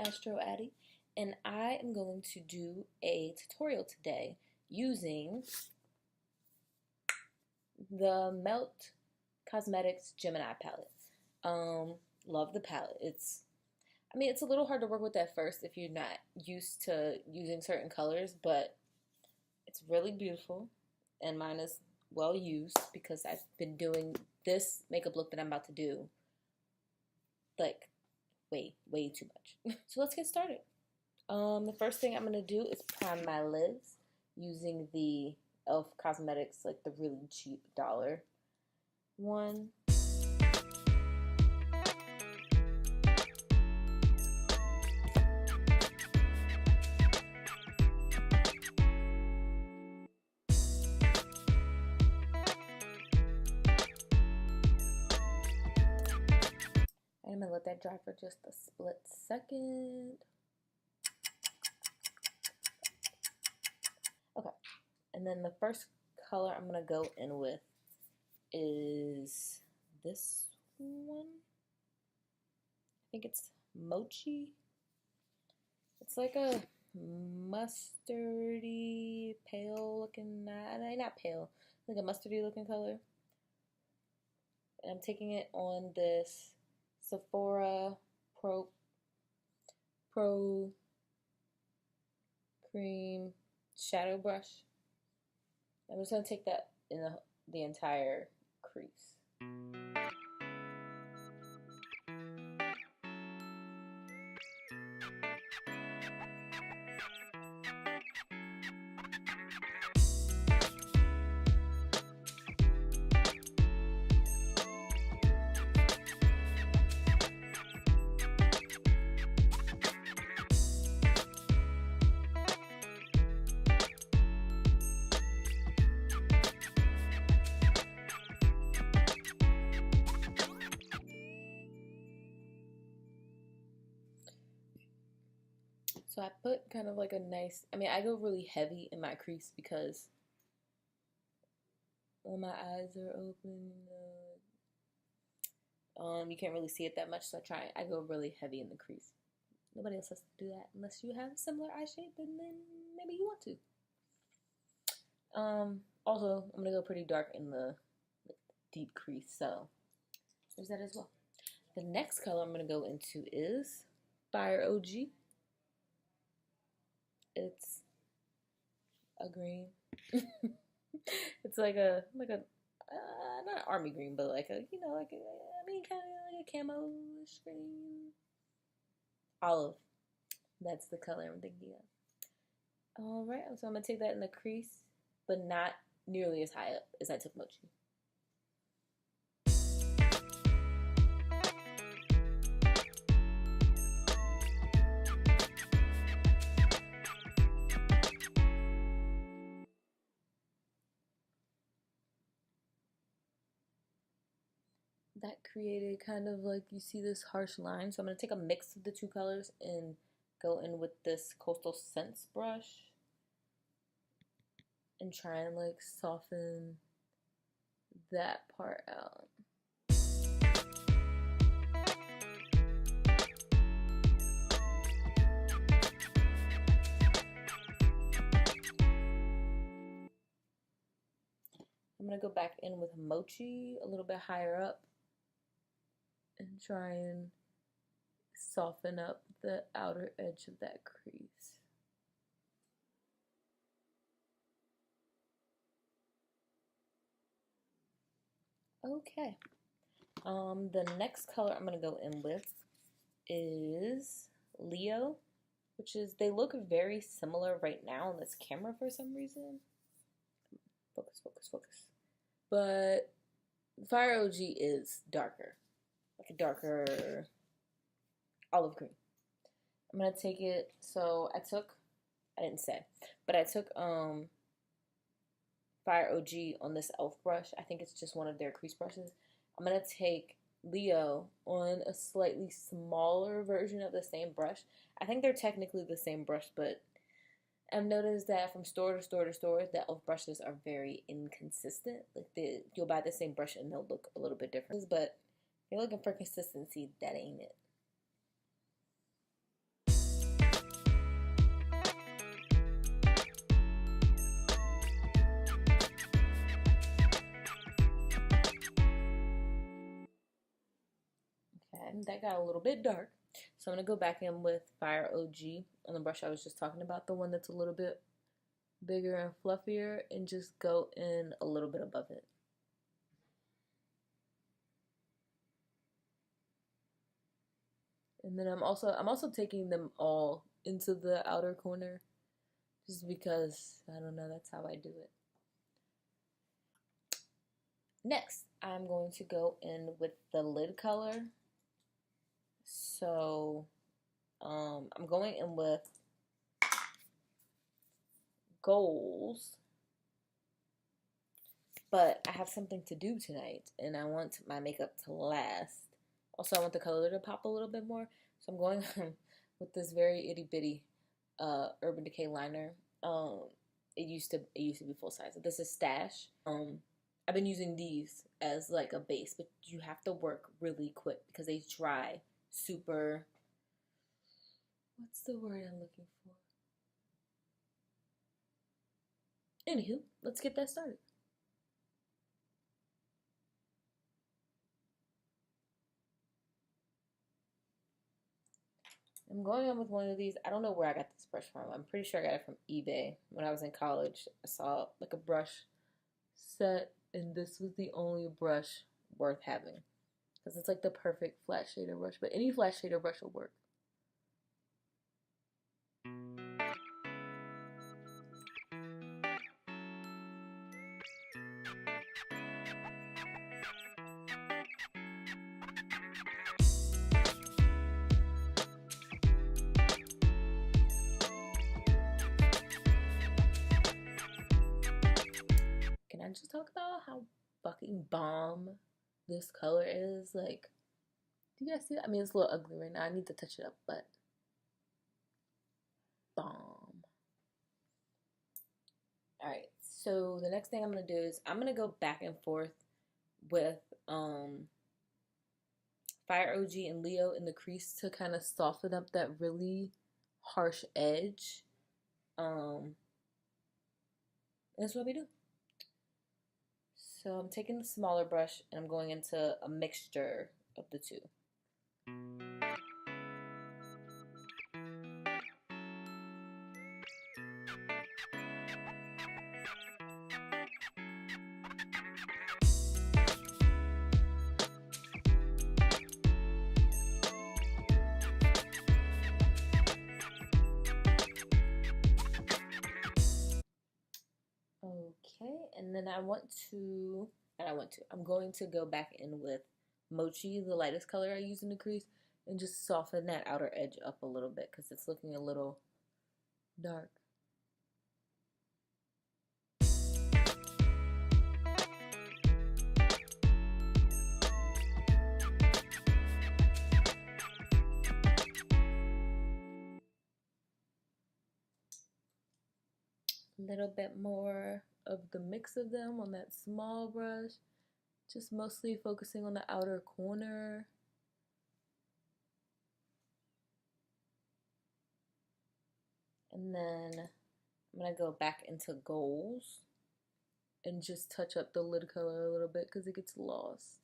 Astro Addy, and I am going to do a tutorial today using the Melt Cosmetics Gemini palette. Love the palette. It's a little hard to work with at first if you're not used to using certain colors, but it's really beautiful, and mine is well used because I've been doing this makeup look that I'm about to do like way too much. So let's get started. The first thing I'm gonna do is prime my lids using the E.L.F. Cosmetics, like the really cheap dollar one. I'm gonna let that dry for just a split second. Okay, and then the first color I'm gonna go in with is this one. I think it's Mochi. It's like a mustardy, pale looking, not pale, like a mustardy looking color. And I'm taking it on this Sephora Pro Cream shadow brush. I'm just going to take that in the entire crease. So I put kind of like a nice, I go really heavy in my crease because when my eyes are open, you can't really see it that much, so I go really heavy in the crease. Nobody else has to do that unless you have a similar eye shape, and then maybe you want to. Also, I'm gonna go pretty dark in the deep crease, so there's that as well. The next color I'm gonna go into is Fire OG. It's a green. It's like a not an army green, but like a kind of like a camo-ish green. Olive. That's the color I'm thinking of. All right, so I'm gonna take that in the crease, but not nearly as high up as I took Mochi. That created kind of like, you see this harsh line, so I'm going to take a mix of the two colors and go in with this Coastal Scents brush and try and like soften that part out. I'm going to go back in with Mochi a little bit higher up and try and soften up the outer edge of that crease. Okay. The next color I'm gonna go in with is Leo, which is, they look very similar right now on this camera for some reason. Focus, focus, focus. But Fire OG is darker. Like a darker olive green. I'm gonna take it, so I didn't say, but I took Fire OG on this E.L.F. brush. I think it's just one of their crease brushes. I'm gonna take Leo on a slightly smaller version of the same brush. I think they're technically the same brush, but I've noticed that from store to store to store, the E.L.F. brushes are very inconsistent. Like you'll buy the same brush and they'll look a little bit different. But if you're looking for consistency, that ain't it. and that got a little bit dark. So I'm going to go back in with Fire OG on the brush I was just talking about, the one that's a little bit bigger and fluffier, and just go in a little bit above it. And then I'm also taking them all into the outer corner, just because, I don't know, that's how I do it. Next, I'm going to go in with the lid color. So I'm going in with Goals, but I have something to do tonight, and I want my makeup to last. Also, I want the color to pop a little bit more, so I'm going with this very itty bitty Urban Decay liner. It used to be full size. This is Stash. I've been using these as like a base, but you have to work really quick because they dry super. What's the word I'm looking for? Anywho, let's get that started. I'm going on with one of these. I don't know where I got this brush from. I'm pretty sure I got it from eBay. When I was in college, I saw like a brush set, and this was the only brush worth having. Because it's like the perfect flat shader brush, but any flat shader brush will work. Can I just talk about how fucking bomb this color is? Like, do you guys see that? I mean, it's a little ugly right now. I need to touch it up, but bomb. Alright, so the next thing I'm going to do is I'm going to go back and forth with Fire OG and Leo in the crease to kind of soften up that really harsh edge. That's what we do. So I'm taking the smaller brush and I'm going into a mixture of the two. Okay, and then I'm going to go back in with Mochi, the lightest color I use in the crease, and just soften that outer edge up a little bit because it's looking a little dark. A little bit more of the mix of them on that small brush, just mostly focusing on the outer corner. And then I'm going to go back into Goals and just touch up the lid color a little bit because it gets lost.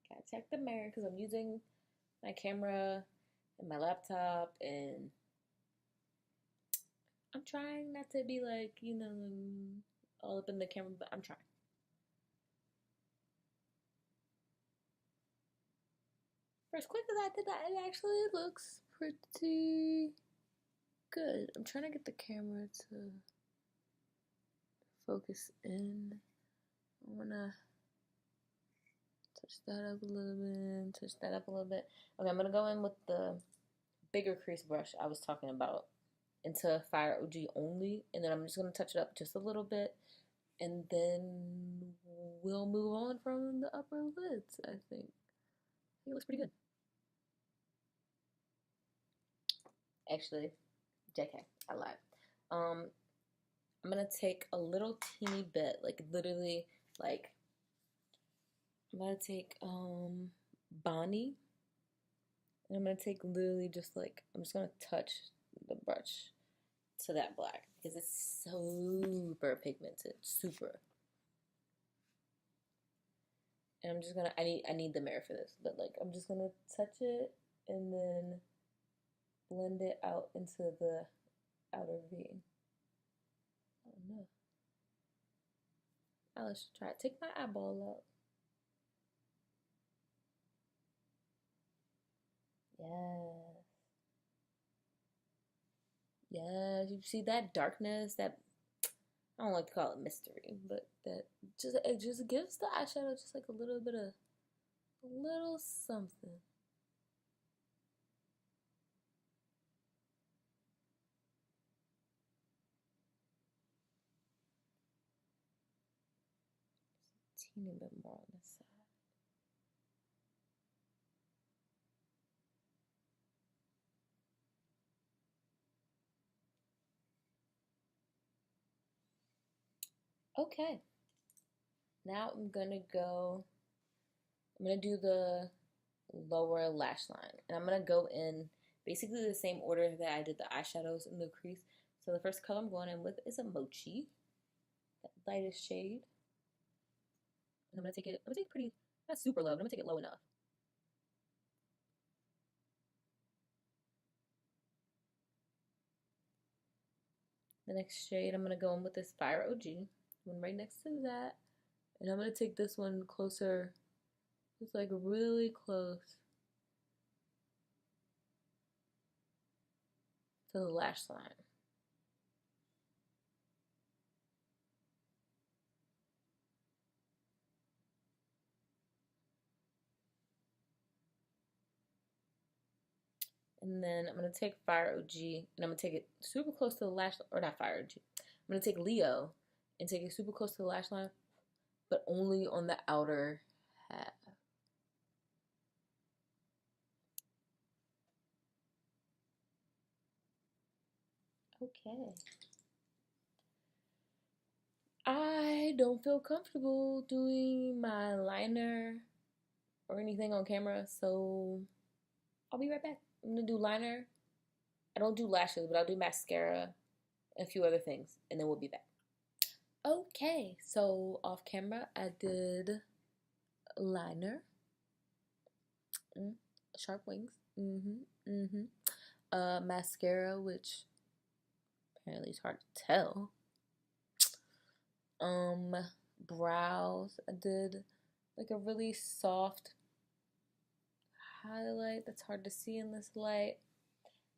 Gotta check the mirror because I'm using my camera and my laptop, and I'm trying not to be like, you know, all up in the camera, but I'm trying. For as quick as I did that, it actually looks pretty good. I'm trying to get the camera to focus in. I wanna touch that up a little bit, touch that up a little bit. Okay, I'm gonna go in with the bigger crease brush I was talking about into Fire OG only, and then I'm just gonna touch it up just a little bit, and then we'll move on from the upper lids, I think. It looks pretty good. Actually, JK, I lied. I'm gonna take a little teeny bit, like literally, like I'm gonna take Bonnie, and I'm gonna take literally just like, I'm just gonna touch the brush to that black because it's super pigmented, super. And I'm just gonna, I need the mirror for this, but like I'm just gonna touch it and then blend it out into the outer V. Oh no. Now let's try it. Take my eyeball out. Yes. Yes. You see that darkness, that, I don't like to call it mystery, but that just, it just gives the eyeshadow just like a little bit of, a little something. Teeny bit more on this side. Okay. Now I'm gonna do the lower lash line. And I'm gonna go in basically the same order that I did the eyeshadows in the crease. So the first color I'm going in with is a Mochi, that lightest shade. And I'm gonna take it pretty, not super low, but I'm gonna take it low enough. The next shade I'm gonna go in with this Fire OG, one right next to that. And I'm gonna take this one closer, just like really close to the lash line. And then I'm gonna take Fire OG and I'm gonna take it super close to the lash, or not Fire OG. I'm gonna take Leo and take it super close to the lash line, but only on the outer half. Okay. I don't feel comfortable doing my liner or anything on camera, so I'll be right back. I'm gonna do liner. I don't do lashes, but I'll do mascara and a few other things, and then we'll be back. Okay, so off camera, I did liner, sharp wings, mascara, which apparently is hard to tell. Brows, I did like a really soft highlight that's hard to see in this light.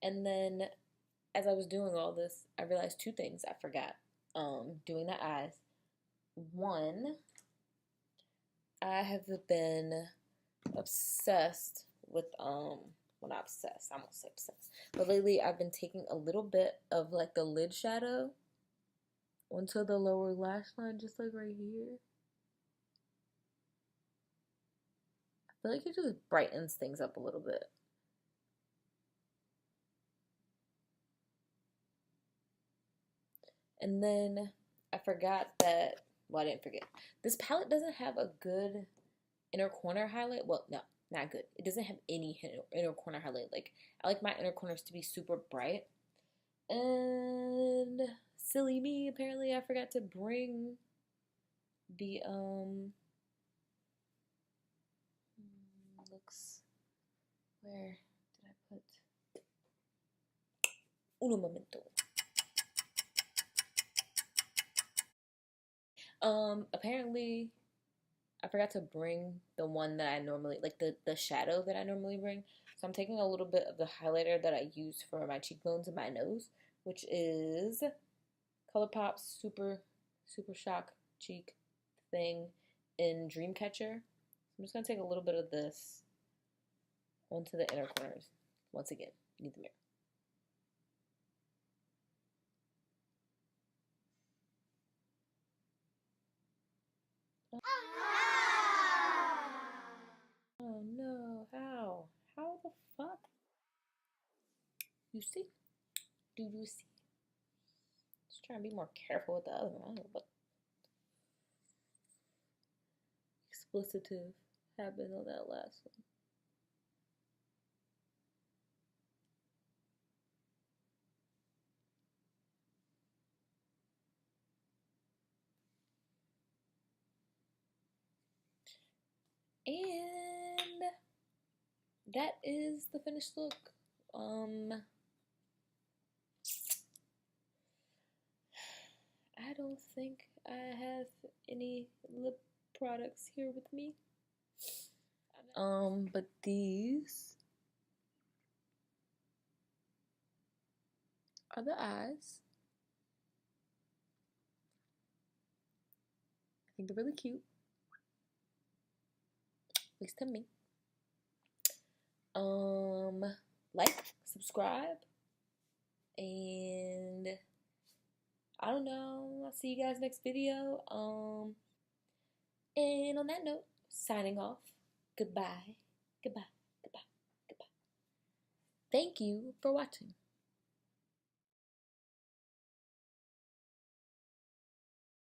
And then as I was doing all this, I realized two things I forgot doing the eyes. One, I have been obsessed with well, not obsessed, I'm gonna say obsessed, but lately I've been taking a little bit of like the lid shadow onto the lower lash line, just like right here. I feel like it just brightens things up a little bit. And then I forgot that, well, I didn't forget. This palette doesn't have a good inner corner highlight. Well, no, not good. It doesn't have any inner corner highlight. Like, I like my inner corners to be super bright. And silly me, apparently I forgot to bring the, looks, where did I put? Uno momento. Apparently I forgot to bring the one that I normally, like the shadow that I normally bring. So I'm taking a little bit of the highlighter that I use for my cheekbones and my nose, which is Colourpop Super Shock Cheek thing in Dreamcatcher. I'm just gonna take a little bit of this onto the inner corners. Once again, need the mirror. Oh no, how? How the fuck? You see? Do you see? Just trying to be more careful with the other one. I don't know, but explicitive happened on that last one. And that is the finished look. I don't think I have any lip products here with me. But these are the eyes. I think they're really cute. At least to me. Like, subscribe, and I don't know. I'll see you guys next video. And on that note, signing off. Goodbye. Goodbye. Goodbye. Goodbye. Thank you for watching.